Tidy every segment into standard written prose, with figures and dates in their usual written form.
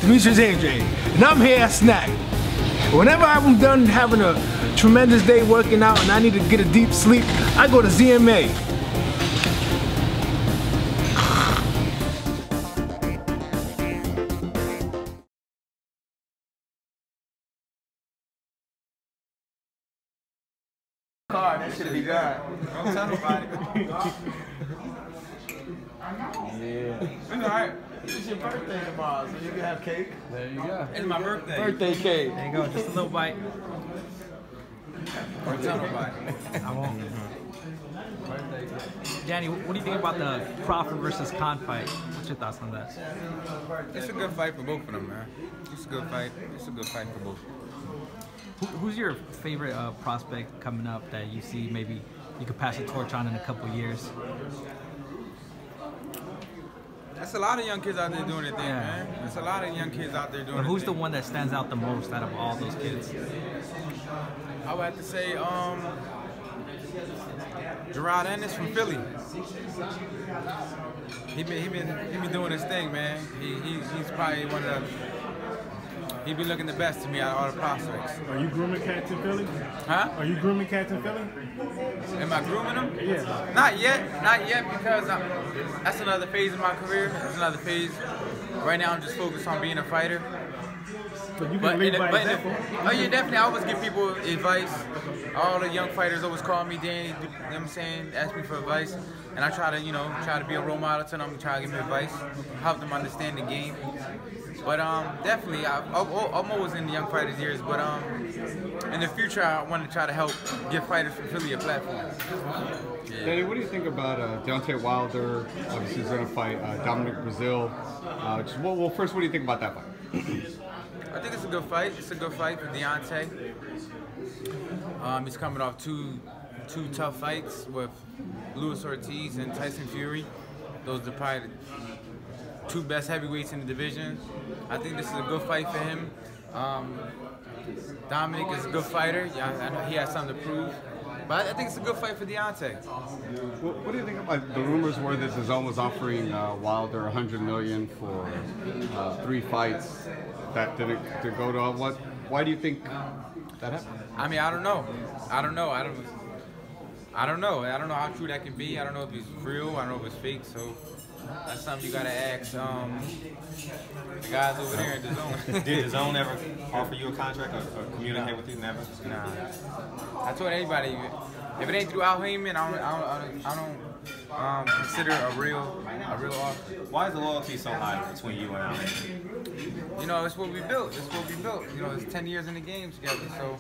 Demetrius AJ, and I'm here at Snack. Whenever I'm done having a tremendous day working out and I need to get a deep sleep, I go to ZMA. Car, that should be done. Don't tell nobody. Yeah. Alright. It's your birthday tomorrow, so you can have cake. There you go. It's my birthday. Birthday cake. There you go, just a little bite. Don't tell nobody. I won't. Birthday cake. Danny, what do you think about the Crawford versus Khan fight? What's your thoughts on that? It's a good fight for both of them, man. It's a good fight. It's a good fight for both. Who's your favorite prospect coming up that you see maybe you could pass the torch on in a couple years? There's a lot of young kids out there doing their thing, man. There's a lot of young kids out there doing their thing. Who's the one that stands out the most out of all those kids? I would have to say, Gerard Ennis from Philly. He been doing his thing, man. He's probably one of the. He be looking the best to me out of all the prospects. Are you grooming cats in Philly? Huh? Are you grooming cats in Philly? Am I grooming them? Yeah. Not yet, because that's another phase of my career. That's another phase. Right now, I'm just focused on being a fighter. But you can lead by example. Oh yeah, definitely. I always give people advice. All the young fighters always call me, Danny, you know what I'm saying, ask me for advice. And I try to be a role model to them, try to give them advice, help them understand the game. But definitely, I'm always in the young fighters' years, but in the future, I want to try to help give fighters from Philly a platform. Yeah. Danny, what do you think about Deontay Wilder? Obviously, he's going to fight Dominic Brazil. Well, first, what do you think about that fight? I think it's a good fight. It's a good fight for Deontay. He's coming off two tough fights with Luis Ortiz and Tyson Fury. Those are probably the two best heavyweights in the division. I think this is a good fight for him. Dominic is a good fighter. Yeah, I know he has something to prove. But I think it's a good fight for Deontay. Well, what do you think about the rumors where this is almost offering Wilder $100 million for 3 fights that didn't go to what? Why do you think that happened? I mean, I don't know. I don't know how true that can be. I don't know if it's real. I don't know if it's fake. So that's something you gotta ask the guys over there at the Zone. Did the Zone ever offer you a contract or communicate with you? Never. Nah. I told anybody, if it ain't through Al Heyman, I don't consider a real offer. Why is the loyalty so high between you and Al Heyman? You know, it's what we built. It's what we built. You know, it's 10 years in the game together. So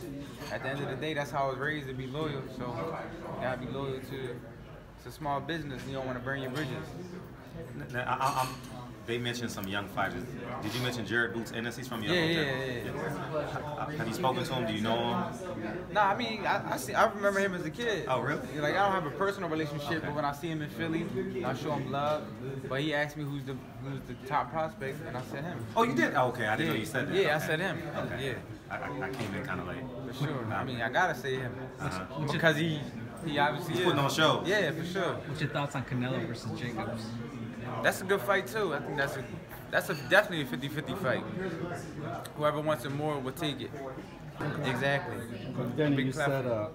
at the end of the day, that's how I was raised, to be loyal. So you gotta be loyal to. It's a small business. You don't want to burn your bridges. Now, they mentioned some young fighters. Did you mention Jared Boots Ennis? He's from your hometown. Yeah. Have you spoken to him? Do you know him? Nah, I mean, I remember him as a kid. Oh, really? Like, I don't have a personal relationship, but when I see him in Philly, I show him love. But he asked me who's the top prospect, and I said him. Oh, you did? Oh, okay, I didn't know you said that. Yeah, I said him. Okay. Yeah. I came in kind of late. For sure. I mean, I gotta say him because he obviously He's putting on a show. Yeah, for sure. What's your thoughts on Canelo versus Jacobs? That's a good fight too. I think that's definitely a 50-50 fight. Whoever wants it more will take it. Exactly. Danny, you said that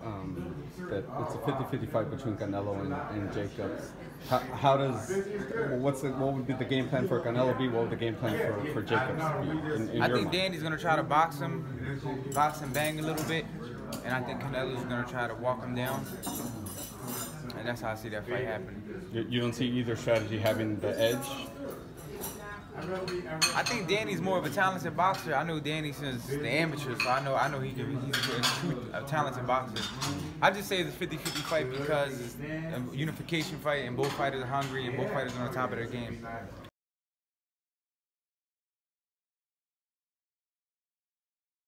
it's a 50-50 fight between Canelo and Jacobs. What would be the game plan for Canelo be? What would the game plan for Jacobs be? I think Danny's gonna try to box him bang a little bit, and I think Canelo's gonna try to walk him down. And that's how I see that fight happening. You don't see either strategy having the edge? I think Danny's more of a talented boxer. I know Danny since the amateur, so I know he's a talented boxer. I just say it's a 50-50 fight because it's a unification fight and both fighters are hungry and both fighters are on top of their game.